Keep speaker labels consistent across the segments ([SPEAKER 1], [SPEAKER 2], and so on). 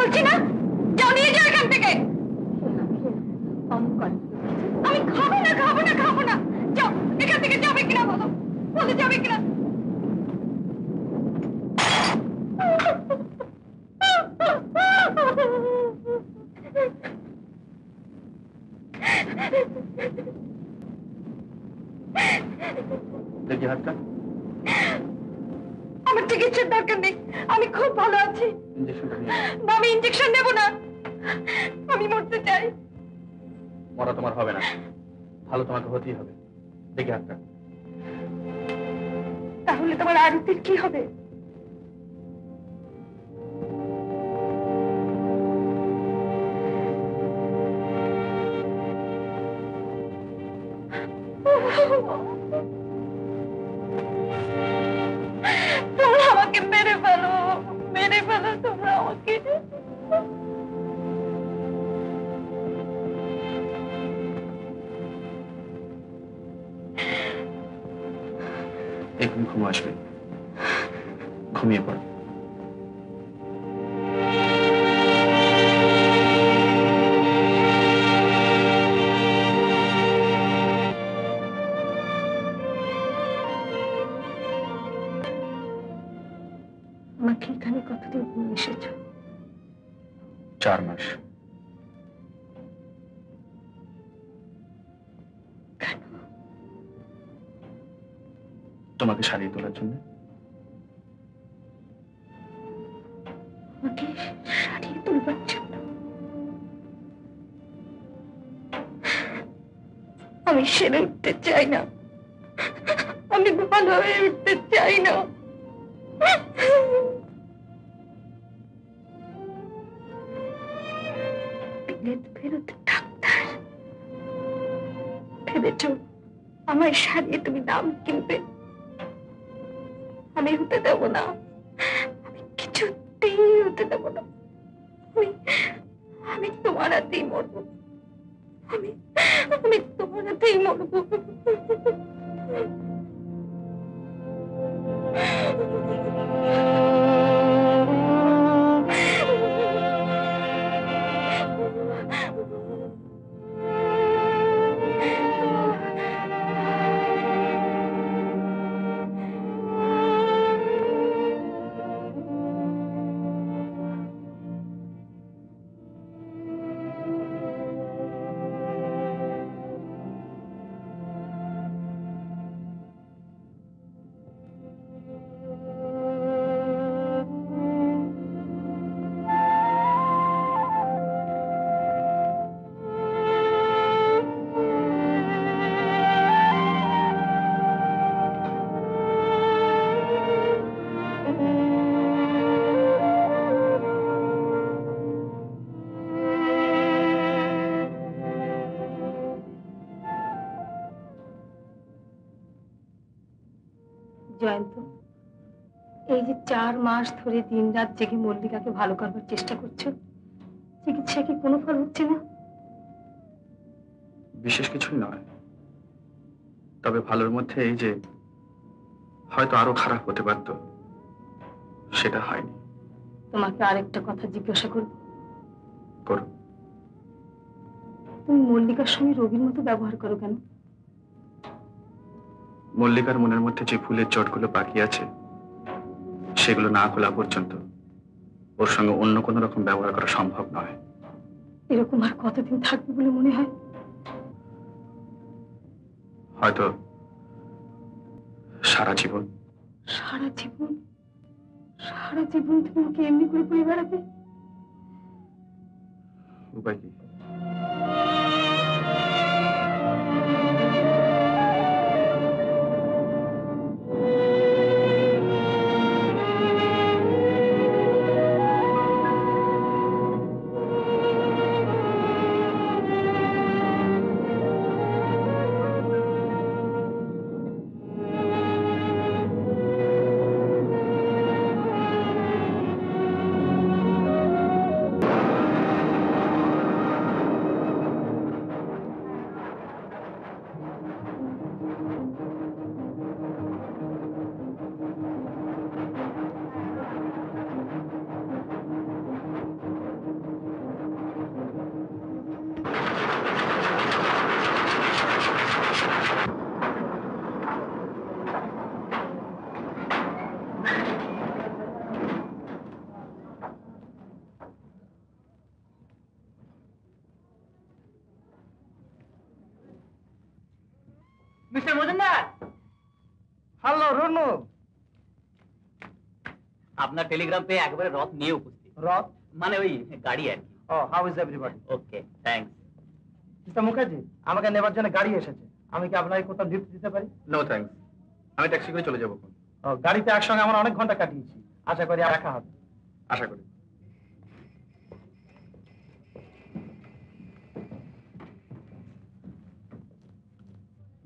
[SPEAKER 1] বলছি না, যাও নিয়ে যাও এখান থেকে। আমি খাবো না, খাবো না, খাবো না। যাও এখান থেকে, যাবে কিনা বলো, বলে যাবে কিনা।
[SPEAKER 2] দেখি হাতটা।
[SPEAKER 1] আমার চিকিৎসার দরকার নেই, আমি খুব ভালো আছি। না, আমি ইঞ্জেকশন নেব না, আমি মরতে চাই।
[SPEAKER 2] মরা তোমার হবে না, ভালো তোমাকে হতেই হবে। দেখি হাতটা।
[SPEAKER 1] তাহলে তোমার আরতির কি হবে? তোমরা আমাকে মেরে ফেলো, মেরে ফেলো তোমরা আমাকে।
[SPEAKER 2] এক্ষুনি ঘুম আসবে, ঘুমিয়ে পড়ো।
[SPEAKER 1] আমাকে এখানে কতদিন নিয়ে এসেছ?
[SPEAKER 2] 4 মাস। তোমাকে সারিয়ে তোলার জন্য।
[SPEAKER 1] আমাকে সারিয়ে তুলবার জন্য? আমি সেরে উঠতে চাই না, আমি ভালো হয়ে উঠতে চাই না। ফেরত ডাক্তার ভেবেছ আমায় সারিয়ে তুমি দাম কিনবে? আমি হতে দেব না, আমি কিছুতেই হতে দেব না। আমি তোমার হাতেই মরবো, আমি তোমার হাতেই মরবো। জয়ন্ত, এই যে 4 মাস ধরে দিন রাত জেগে মল্লিকাকে ভালো করবার চেষ্টা করছো, চিকিৎসা কি কোনো ফল হচ্ছে না?
[SPEAKER 2] বিশেষ কিছুই নয়, তবে ভালোর মধ্যে এই যে হয়তো আরো খারাপ হতে পারত, সেটা হয়নি।
[SPEAKER 1] তোমাকে আরেকটা কথা জিজ্ঞাসা করব।
[SPEAKER 2] করো।
[SPEAKER 1] তুমি মল্লিকার সঙ্গে রোগীর মতো ব্যবহার করো কেন?
[SPEAKER 2] মল্লিকার মনের মধ্যে যে ফুলের চোটগুলো বাকি আছে, সেগুলো না খোলা পর্যন্ত ওর সঙ্গে অন্য কোনো রকম ব্যবহার করা সম্ভব নয়।
[SPEAKER 1] এরকম আর কতদিন থাকবে বলে মনে হয়?
[SPEAKER 2] হয়তো সারা জীবন।
[SPEAKER 1] সারা জীবন? সারা জীবন তুমি ওকে এমনি করে পড়ে বেড়াবে?
[SPEAKER 2] উপায় কি?
[SPEAKER 3] রুনু,
[SPEAKER 4] আপনার টেলিগ্রাম পেয়ে একবারে রথ নিয়ে উপস্থিত।
[SPEAKER 3] রথ?
[SPEAKER 4] মানে ওই গাড়ি আর কি।
[SPEAKER 3] Oh, how is everybody?
[SPEAKER 4] Okay, thanks.
[SPEAKER 3] Mister Mukherjee, আমাকে নেবার জন্য গাড়ি এসেছে। আমি কি আপনাকে কোথাও লিফট দিতে পারি?
[SPEAKER 2] নো থ্যাঙ্কস, আমি ট্যাক্সি করে চলে যাবো।
[SPEAKER 3] ও, গাড়িতে একসঙ্গে আমরা অনেক ঘন্টা কাটিয়েছি, আশা করি আর দেখা হবে।
[SPEAKER 2] আশা করি।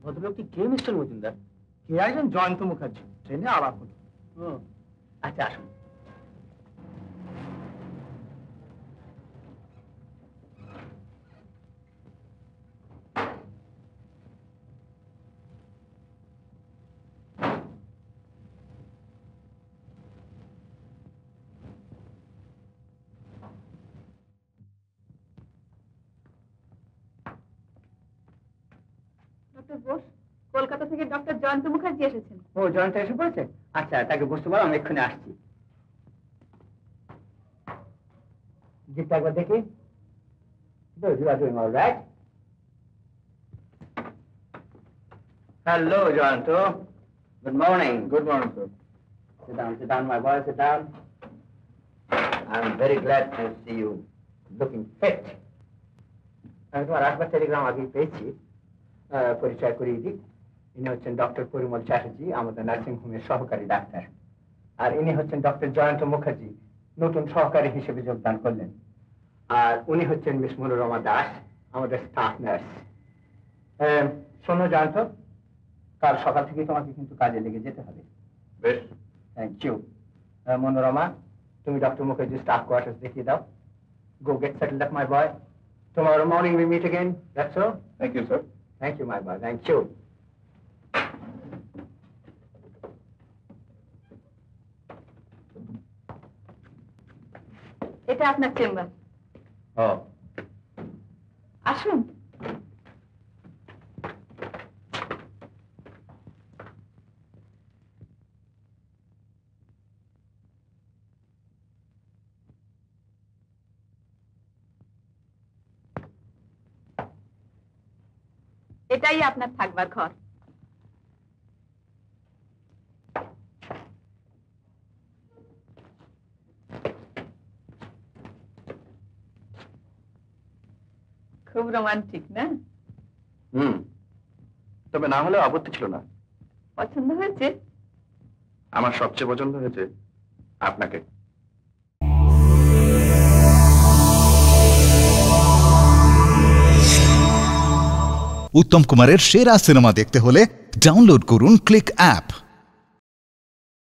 [SPEAKER 4] ভদ্রলোকটি কে মিস্টার মজুমদার?
[SPEAKER 3] কে একজন জয়ন্ত মুখার্জি, ট্রেনে আলাপ হলো।
[SPEAKER 4] ও আচ্ছা, আসুন।
[SPEAKER 1] ডক্টর বোস, কলকাতা থেকে ডক্টর জয়ন্ত মুখার্জি এসেছেন।
[SPEAKER 4] ও, জয়ন্ত এসে পড়েছে? আচ্ছা, তাকে বসতে বলো, আমি এক্ষুনি আসছি। জিপটা একবার দেখি। You are doing all right. Hello, Joyanto. Good morning.
[SPEAKER 2] Good morning sir.
[SPEAKER 4] Sit down, my boy, sit down. I'm very glad to see you looking fit. আমি তোমার আসবার টেলিগ্রাম আগেই পেয়েছি। পরিচয় করিয়ে দিই, ইনি হচ্ছেন ডক্টর পরিমল চ্যাটার্জি, আমাদের নার্সিং হোমের সহকারী ডাক্তার। আর ইনি হচ্ছেন ডক্টর জয়ন্ত মুখার্জি, নতুন সহকারী হিসেবে যোগদান করলেন। আর উনি হচ্ছেন মিস মনোরমা দাস, আমাদের স্টাফ নার্স। শোনো জয়ন্ত, কাল সকাল থেকে তোমাকে কিন্তু কাজে লেগে যেতে হবে।
[SPEAKER 2] বেশ।
[SPEAKER 4] Thank you. মনোরমা, তুমি ডক্টর মুখার্জি স্টাফ কোয়ার্টার্স দেখিয়ে দাও। Go get settled up, my boy. Tomorrow morning we meet again. That's all.
[SPEAKER 2] Thank you sir.
[SPEAKER 4] Thank you, my boy. Thank you.
[SPEAKER 1] এটা আপনার চেম্বার,
[SPEAKER 4] Oh.
[SPEAKER 1] আসুন। এটাই আপনার থাকবার ঘর। খুব রোমান্টিক না?
[SPEAKER 2] তবে না হলেও আপত্তি ছিল না।
[SPEAKER 1] পছন্দ হয়েছে?
[SPEAKER 2] আমার সবচেয়ে পছন্দ হয়েছে আপনাকে।
[SPEAKER 5] উত্তম কুমারের সেরা সিনেমা দেখতে হলে ডাউনলোড করুন ক্লিক অ্যাপ।